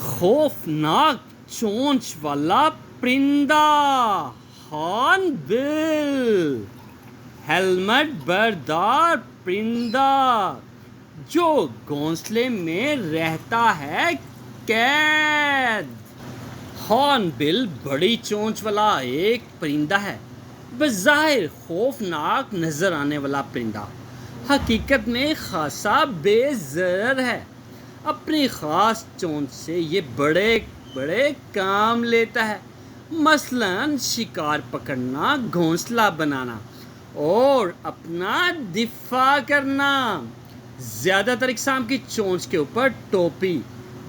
خوفناک چونچ والا پرندہ ہارن بل ہیلمٹ بردار پرندہ جو گھونسلے میں رہتا ہے قید۔ ہارن بل بڑی چونچ والا ایک پرندہ ہے، بظاہر خوفناک نظر آنے والا پرندہ حقیقت میں خاصا بے ضرر ہے۔ اپنی خاص چونچ سے یہ بڑے بڑے کام لیتا ہے، مثلاً شکار پکڑنا، گھونسلہ بنانا اور اپنا دفاع کرنا۔ زیادہ تر اقسام کی چونچ کے اوپر ٹوپی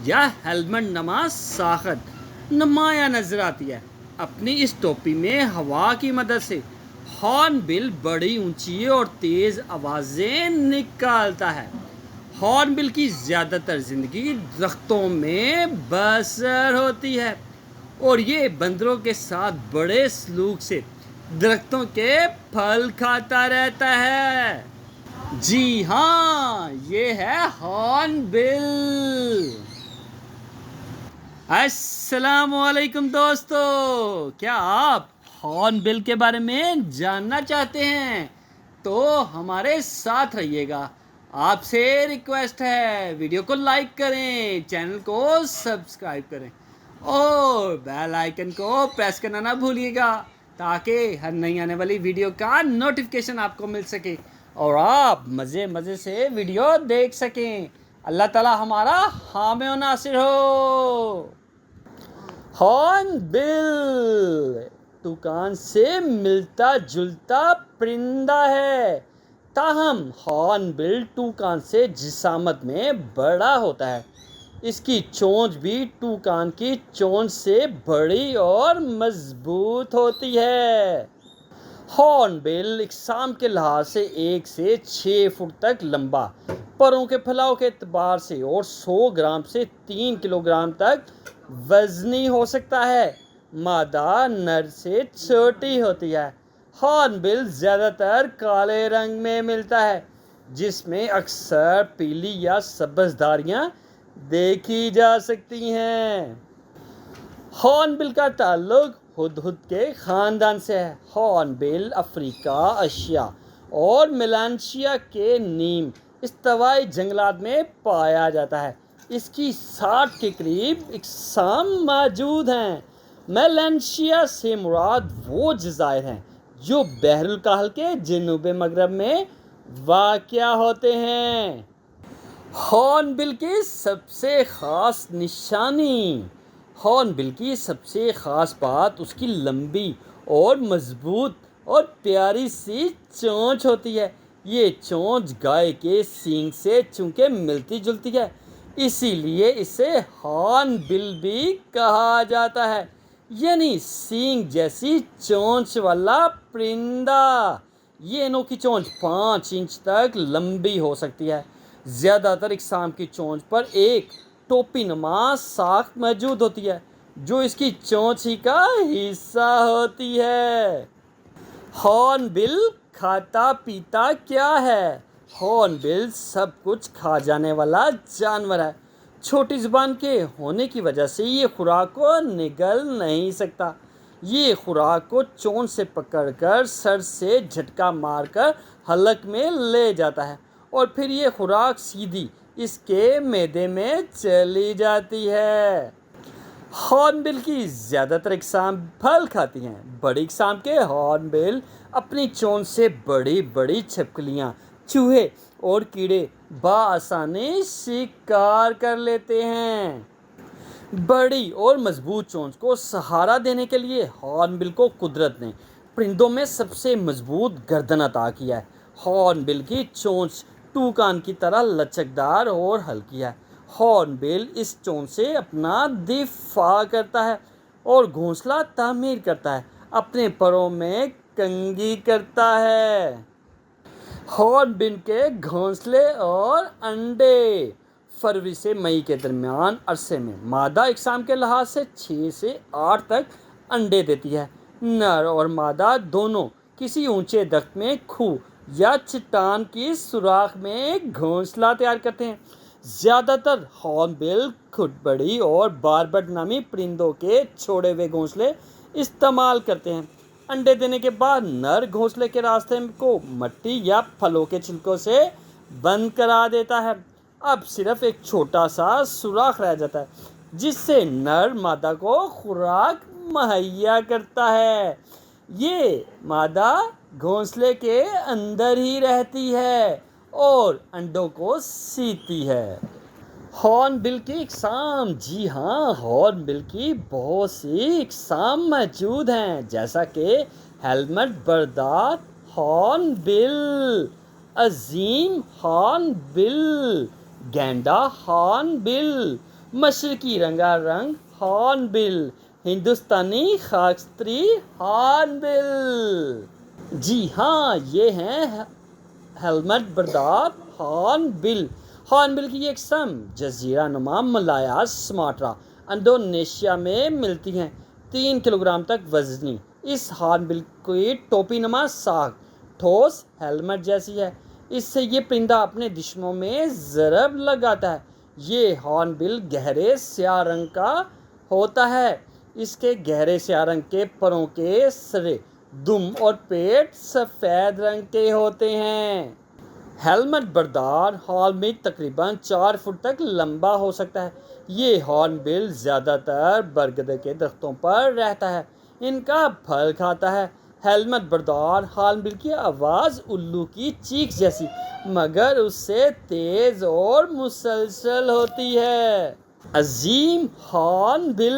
یا ہیلمٹ نما ساخت نمایاں نظر آتی ہے۔ اپنی اس ٹوپی میں ہوا کی مدد سے ہارن بل بڑی اونچی اور تیز آوازیں نکالتا ہے۔ ہارن بل کی زیادہ تر زندگی درختوں میں بسر ہوتی ہے اور یہ بندروں کے ساتھ بڑے سلوک سے درختوں کے پھل کھاتا رہتا ہے۔ جی ہاں، یہ ہے ہارن بل۔ السلام علیکم دوستو، کیا آپ ہارن بل کے بارے میں جاننا چاہتے ہیں تو ہمارے ساتھ رہیے گا۔ آپ سے ریکویسٹ ہے، ویڈیو کو لائک کریں، چینل کو سبسکرائب کریں اور بیل آئیکن کو پریس کرنا نہ بھولیے گا تاکہ ہر نئی آنے والی ویڈیو کا نوٹیفیکیشن آپ کو مل سکے اور آپ مزے سے ویڈیو دیکھ سکیں۔ اللہ تعالی ہمارا حامی و ناصر ہو۔ ہارن بل ٹوکان سے ملتا جلتا پرندہ ہے، تاہم ہارن بل ٹوکان سے جسامت میں بڑا ہوتا ہے۔ اس کی چونچ بھی ٹوکان کی چونچ سے بڑی اور مضبوط ہوتی ہے۔ ہارن بل اقسام کے لحاظ سے 1 سے 6 فٹ تک لمبا، پروں کے پھیلاؤ کے اعتبار سے اور 100 گرام سے 3 کلو گرام تک وزنی ہو سکتا ہے۔ مادہ نر سے چھوٹی ہوتی ہے۔ ہارن بل زیادہ تر کالے رنگ میں ملتا ہے، جس میں اکثر پیلی یا سبز دھاریاں دیکھی جا سکتی ہیں۔ ہارن بل کا تعلق ہدہد کے خاندان سے ہے۔ ہارن بل افریقہ، ایشیا اور میلانیشیا کے نیم استوائی جنگلات میں پایا جاتا ہے۔ اس کی 60 کے قریب اقسام موجود ہیں۔ میلانیشیا سے مراد وہ جزائر ہیں جو بحر الکاہل کے جنوب مغرب میں واقع ہوتے ہیں۔ ہارن بل کی سب سے خاص نشانی۔ ہارن بل کی سب سے خاص بات اس کی لمبی اور مضبوط اور پیاری سی چونچ ہوتی ہے۔ یہ چونچ گائے کے سینگ سے چونکہ ملتی جلتی ہے، اسی لیے اسے ہارن بل بھی کہا جاتا ہے، یعنی سینگ جیسی چونچ والا پرندہ۔ یہ انوکھی چونچ 5 انچ تک لمبی ہو سکتی ہے۔ زیادہ تر اقسام کی چونچ پر ایک ٹوپی نما ساخت موجود ہوتی ہے جو اس کی چونچ ہی کا حصہ ہوتی ہے۔ ہارن بل کھاتا پیتا کیا ہے؟ ہارن بل سب کچھ کھا جانے والا جانور ہے۔ چھوٹی زبان کے ہونے کی وجہ سے یہ خوراک کو نگل نہیں سکتا۔ یہ خوراک کو چونچ سے پکڑ کر سر سے جھٹکا مار کر حلق میں لے جاتا ہے اور پھر یہ خوراک سیدھی اس کے معدے میں چلی جاتی ہے۔ ہارن بل کی زیادہ تر اقسام پھل کھاتی ہیں۔ بڑی اقسام کے ہارن بل اپنی چونچ سے بڑی بڑی چھپکلیاں، چوہے اور کیڑے بآسانی شکار کر لیتے ہیں۔ بڑی اور مضبوط چونچ کو سہارا دینے کے لیے ہارن بل کو قدرت نے پرندوں میں سب سے مضبوط گردن عطا کیا ہے۔ ہارن بل کی چونچ ٹوکان کی طرح لچکدار اور ہلکی ہے۔ ہارن بل اس چونچ سے اپنا دفاع کرتا ہے اور گھونسلہ تعمیر کرتا ہے، اپنے پروں میں کنگھی کرتا ہے۔ ہارن بل کے گھونسلے اور انڈے۔ فروری سے مئی کے درمیان عرصے میں مادہ اقسام کے لحاظ سے 6 سے 8 تک انڈے دیتی ہے۔ نر اور مادہ دونوں کسی اونچے درخت میں، کھو یا چٹان کی سوراخ میں گھونسلہ تیار کرتے ہیں۔ زیادہ تر ہارن بل کھٹبڑی اور باربٹ نامی پرندوں کے چھوڑے ہوئے گھونسلے استعمال کرتے ہیں۔ انڈے دینے کے بعد نر گھونسلے کے راستے کو مٹی یا پھلوں کے چھلکوں سے بند کرا دیتا ہے۔ اب صرف ایک چھوٹا سا سوراخ رہ جاتا ہے جس سے نر مادہ کو خوراک مہیا کرتا ہے۔ یہ مادہ گھونسلے کے اندر ہی رہتی ہے اور انڈوں کو سیتی ہے۔ ہارن بل کی اقسام، جی ہاں، ہارن بل کی بہت سی اقسام موجود ہیں، جیسا کہ ہیلمٹ بردار ہارن بل، عظیم ہارن بل، گینڈا ہارن بل، مشرقی رنگا رنگ ہارن بل، ہندوستانی خاکستری ہارن بل۔ جی ہاں، یہ ہیں ہیلمٹ بردار ہارن بل۔ ہارن بل کی یہ اقسام جزیرہ نما ملایا سماٹرا انڈونیشیا میں ملتی ہیں۔ 3 کلوگرام تک وزنی اس ہارن بل کی ٹوپی نما ساکھ ٹھوس ہیلمٹ جیسی ہے۔ اس سے یہ پرندہ اپنے دشمنوں میں ضرب لگاتا ہے۔ یہ ہارن بل گہرے سیاہ رنگ کا ہوتا ہے۔ اس کے گہرے سیاہ رنگ کے پروں کے سرے، دم اور پیٹ سفید رنگ کے ہوتے ہیں۔ ہیلمٹ بردار ہارن بل تقریباً 4 فٹ تک لمبا ہو سکتا ہے۔ یہ ہارن بل زیادہ تر برگد کے درختوں پر رہتا ہے، ان کا پھل کھاتا ہے۔ ہیلمٹ بردار ہارن بل کی آواز الو کی چیخ جیسی مگر اس سے تیز اور مسلسل ہوتی ہے۔ عظیم ہارن بل،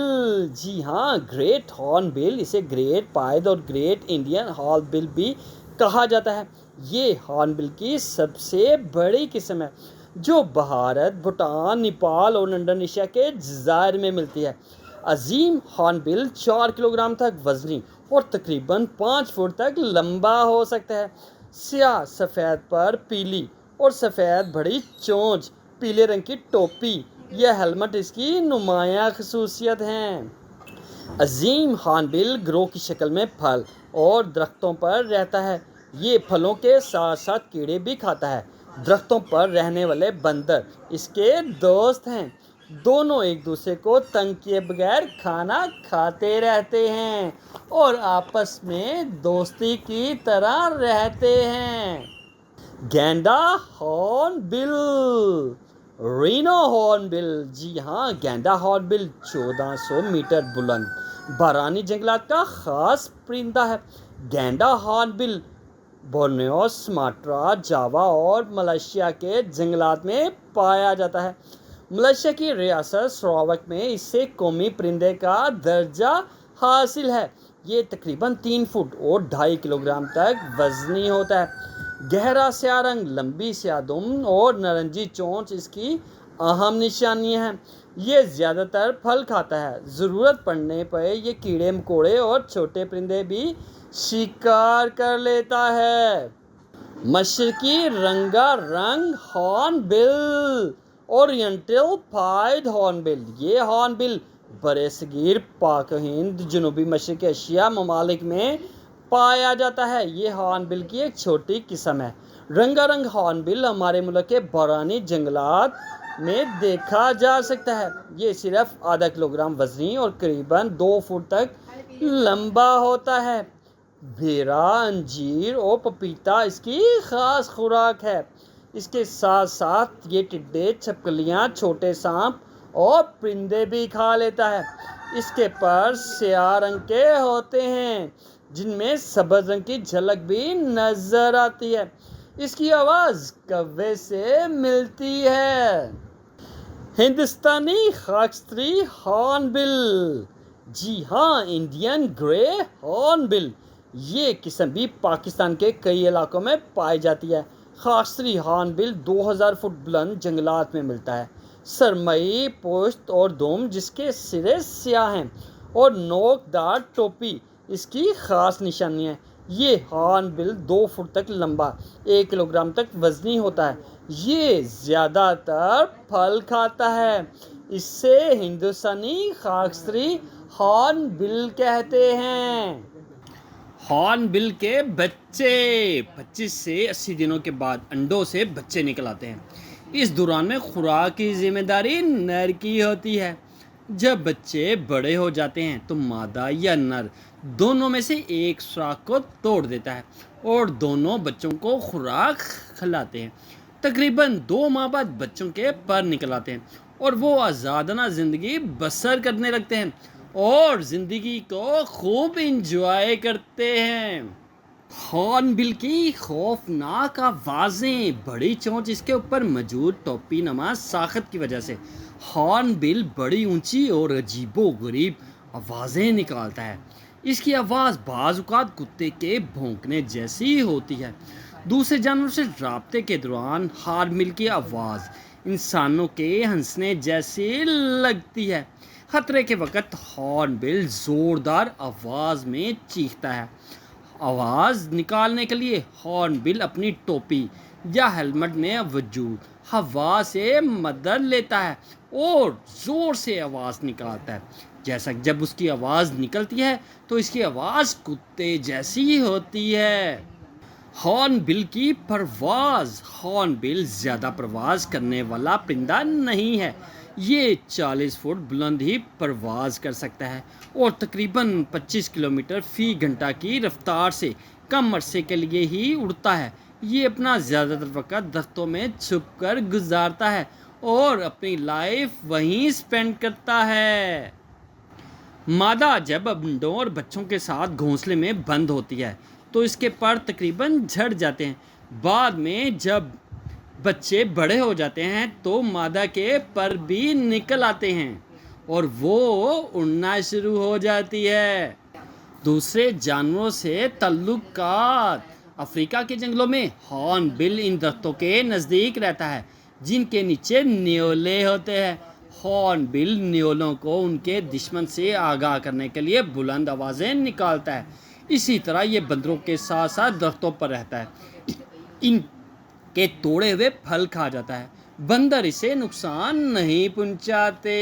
جی ہاں، گریٹ ہارن بل، اسے گریٹ پائیڈ اور گریٹ انڈین ہارن بل بھی کہا جاتا ہے۔ یہ ہارن بل کی سب سے بڑی قسم ہے جو بھارت، بھوٹان، نیپال اور انڈونیشیا کے جزائر میں ملتی ہے۔ عظیم ہارن بل 4 کلوگرام تک وزنی اور تقریباً 5 فٹ تک لمبا ہو سکتا ہے۔ سیاہ سفید پر پیلی اور سفید بڑی چونچ، پیلے رنگ کی ٹوپی یا ہیلمٹ اس کی نمایاں خصوصیت ہیں۔ عظیم ہارن بل گروہ کی شکل میں پھل اور درختوں پر رہتا ہے۔ یہ پھلوں کے ساتھ ساتھ کیڑے بھی کھاتا ہے۔ درختوں پر رہنے والے بندر اس کے دوست ہیں۔ دونوں ایک دوسرے کو تنگ کیے بغیر کھانا کھاتے رہتے ہیں اور آپس میں دوستی کی طرح رہتے ہیں۔ گینڈا ہارن بل، رینو ہارن بل، جی ہاں، گینڈا ہارن بل 1400 میٹر بلند بارانی جنگلات کا خاص پرندہ ہے۔ گینڈا ہارن بل بورنیو، سماٹرا، جاوا اور ملائیشیا کے جنگلات میں پایا جاتا ہے۔ ملائیشیا کی ریاست سراواک میں اسے قومی پرندے کا درجہ حاصل ہے۔ یہ تقریباً 3 فٹ اور 2.5 کلوگرام تک وزنی ہوتا ہے۔ گہرا سیاہ رنگ، لمبی سیاہ دم اور نارنجی چونچ اس کی اہم نشانیاں ہیں۔ یہ زیادہ تر پھل کھاتا ہے۔ ضرورت پڑنے پر یہ کیڑے مکوڑے اور چھوٹے پرندے بھی شکار کر لیتا ہے۔ مشرقی رنگا رنگ ہارن بل، اورینٹل پائیڈ ہارن بل، یہ ہارن بل برصغیر پاک و ہند، جنوبی مشرقی ایشیا ممالک میں پایا جاتا ہے۔ یہ ہارن بل کی ایک چھوٹی قسم ہے۔ رنگا رنگ ہارن بل ہمارے ملک کے بارانی جنگلات میں دیکھا جا سکتا ہے۔ یہ صرف ½ کلوگرام وزنی اور قریباً 2 فٹ تک لمبا ہوتا ہے۔ بھیرا، انجیر اور پپیتا اس کی خاص خوراک ہے۔ اس کے ساتھ ساتھ یہ ٹڈے، چھپکلیاں، چھوٹے سانپ اور پرندے بھی کھا لیتا ہے۔ اس کے پر سیاہ رنگ کے ہوتے ہیں جن میں سبز رنگ کی جھلک بھی نظر آتی ہے۔ اس کی آواز کوے سے ملتی ہے۔ ہندوستانی خاکستری ہارن بل، جی ہاں، انڈین گرے ہارن بل، یہ قسم بھی پاکستان کے کئی علاقوں میں پائی جاتی ہے۔ خاکستری ہارن بل 2000 فٹ بلند جنگلات میں ملتا ہے۔ سرمئی پشت اور دم جس کے سرے سیاہ ہیں اور نوک دار ٹوپی اس کی خاص نشانی ہے۔ یہ ہارن بل 2 فٹ تک لمبا، 1 کلوگرام تک وزنی ہوتا ہے۔ یہ زیادہ تر پھل کھاتا ہے۔ اس سے ہندوستانی خاکستری ہارن بل کہتے ہیں۔ ہارن بل کے بچے 25 سے 80 دنوں کے بعد انڈوں سے بچے نکل آتے ہیں۔ اس دوران میں خوراک کی ذمہ داری نر کی ہوتی ہے۔ جب بچے بڑے ہو جاتے ہیں تو مادہ یا نر دونوں میں سے ایک سوراخ کو توڑ دیتا ہے اور دونوں بچوں کو خوراک کھلاتے ہیں۔ تقریباً 2 ماہ بعد بچوں کے پر نکل آتے ہیں اور وہ آزادانہ زندگی بسر کرنے لگتے ہیں اور زندگی کو خوب انجوائے کرتے ہیں۔ ہارن بل کی خوفناک آوازیں، بڑی چونچ، اس کے اوپر موجود ٹوپی نما ساخت کی وجہ سے ہارن بل بڑی اونچی اور عجیب و غریب آوازیں نکالتا ہے۔ اس کی آواز بعض اوقات کتے کے بھونکنے جیسی ہوتی ہے۔ دوسرے جانوروں سے رابطے کے دوران ہارن بل کی آواز انسانوں کے ہنسنے جیسی لگتی ہے۔ خطرے کے وقت ہارن بل زوردار آواز میں چیختا ہے۔ آواز نکالنے کے لیے ہارن بل اپنی ٹوپی یا ہیلمٹ میں موجود ہوا سے مدد لیتا ہے اور زور سے آواز نکالتا ہے۔ جیسا کہ جب اس کی آواز نکلتی ہے تو اس کی آواز کتے جیسی ہوتی ہے۔ ہارن بل کی پرواز، ہارن بل زیادہ پرواز کرنے والا پرندہ نہیں ہے۔ یہ 40 فٹ بلند ہی پرواز کر سکتا ہے اور تقریباً 25 کلومیٹر فی گھنٹہ کی رفتار سے کم عرصے کے لیے ہی اڑتا ہے۔ یہ اپنا زیادہ تر وقت درختوں میں چھپ کر گزارتا ہے اور اپنی لائف وہیں سپینڈ کرتا ہے۔ مادہ جب انڈوں اور بچوں کے ساتھ گھونسلے میں بند ہوتی ہے تو اس کے پر تقریباً جھڑ جاتے ہیں۔ بعد میں جب بچے بڑے ہو جاتے ہیں تو مادہ کے پر بھی نکل آتے ہیں اور وہ اڑنا شروع ہو جاتی ہے۔ دوسرے جانوروں سے تعلقات، افریقہ کے جنگلوں میں ہارن بل ان درختوں کے نزدیک رہتا ہے جن کے نیچے نیولے ہوتے ہیں۔ ہارن بل نیولوں کو ان کے دشمن سے آگاہ کرنے کے لیے بلند آوازیں نکالتا ہے۔ اسی طرح یہ بندروں کے ساتھ ساتھ درختوں پر رہتا ہے، ان کے توڑے ہوئے پھل کھا جاتا ہے۔ بندر اسے نقصان نہیں پہنچاتے۔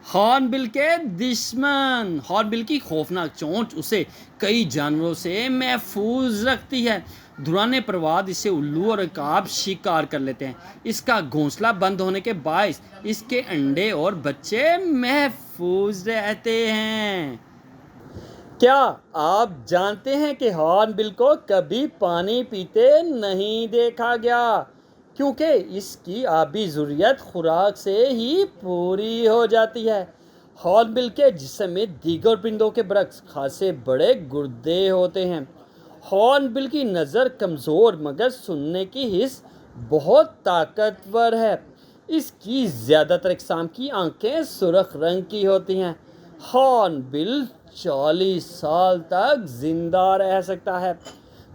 ہارن بل کے دشمن، ہارن بل کی خوفناک چونچ اسے کئی جانوروں سے محفوظ رکھتی ہے۔ دوران پرواز اسے الو اور عقاب شکار کر لیتے ہیں۔ اس کا گھونسلہ بند ہونے کے باعث اس کے انڈے اور بچے محفوظ رہتے ہیں۔ کیا آپ جانتے ہیں کہ ہارن بل کو کبھی پانی پیتے نہیں دیکھا گیا کیونکہ اس کی آبی ضروریات خوراک سے ہی پوری ہو جاتی ہے۔ ہارن بل کے جسم میں دیگر پرندوں کے برعکس خاصے بڑے گردے ہوتے ہیں۔ ہارن بل کی نظر کمزور مگر سننے کی حس بہت طاقتور ہے۔ اس کی زیادہ تر اقسام کی آنکھیں سرخ رنگ کی ہوتی ہیں۔ ہارن بل 40 سال تک زندہ رہ سکتا ہے۔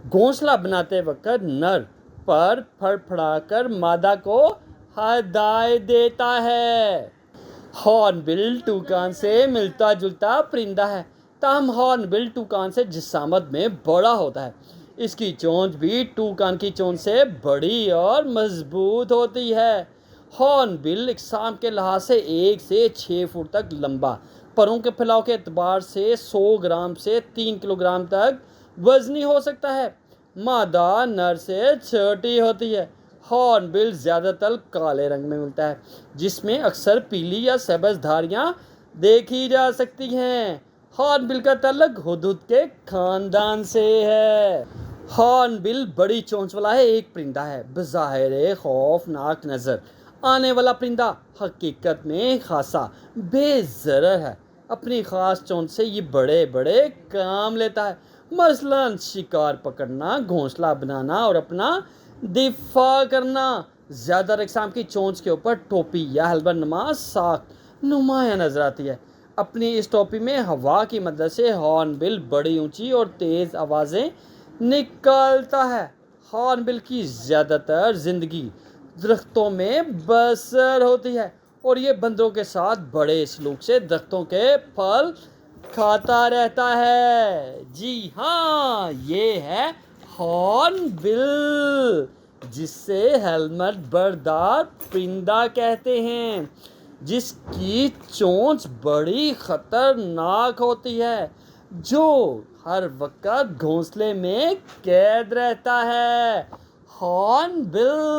گھونسلہ بناتے وقت نر پر پھڑپھڑا کر مادہ کو ہدایت دیتا ہے۔ ہارن بل ٹوکان سے ملتا جلتا پرندہ ہے، تاہم ہارن بل ٹوکان سے جسامت میں بڑا ہوتا ہے۔ اس کی چونچ بھی ٹوکان کی چونچ سے بڑی اور مضبوط ہوتی ہے۔ ہارن بل اقسام کے لحاظ سے 1 سے 6 فٹ تک لمبا، پروں کے پھیلاؤ کے اعتبار سے 100 گرام سے 3 کلو گرام تک وزنی ہو سکتا ہے۔ مادہ نر سے چھوٹی ہوتی ہے۔ ہارن بل زیادہ تر کالے رنگ میں ملتا ہے جس میں اکثر پیلی یا سبز دھاریاں دیکھی جا سکتی ہیں۔ ہارن بل کا تعلق ہدہد کے خاندان سے ہے۔ ہارن بل بڑی چونچ والا ایک پرندہ ہے، بظاہر خوفناک نظر آنے والا پرندہ حقیقت میں خاصا بے ضرر ہے۔ اپنی خاص چونچ سے یہ بڑے بڑے کام لیتا ہے، مثلاً شکار پکڑنا، گھونسلہ بنانا اور اپنا دفاع کرنا۔ زیادہ تر اقسام کی چونچ کے اوپر ٹوپی یا ہیلمٹ نما ساخت نمایاں نظر آتی ہے۔ اپنی اس ٹوپی میں ہوا کی مدد سے ہارن بل بڑی اونچی اور تیز آوازیں نکالتا ہے۔ ہارن بل کی زیادہ تر زندگی درختوں میں بسر ہوتی ہے اور یہ بندروں کے ساتھ بڑے سلوک سے درختوں کے پھل کھاتا رہتا ہے۔ جی ہاں، یہ ہے ہارن بل، جسے ہیلمٹ بردار پرندہ کہتے ہیں، جس کی چونچ بڑی خطرناک ہوتی ہے، جو ہر وقت گھونسلے میں قید رہتا ہے۔ ہارن بل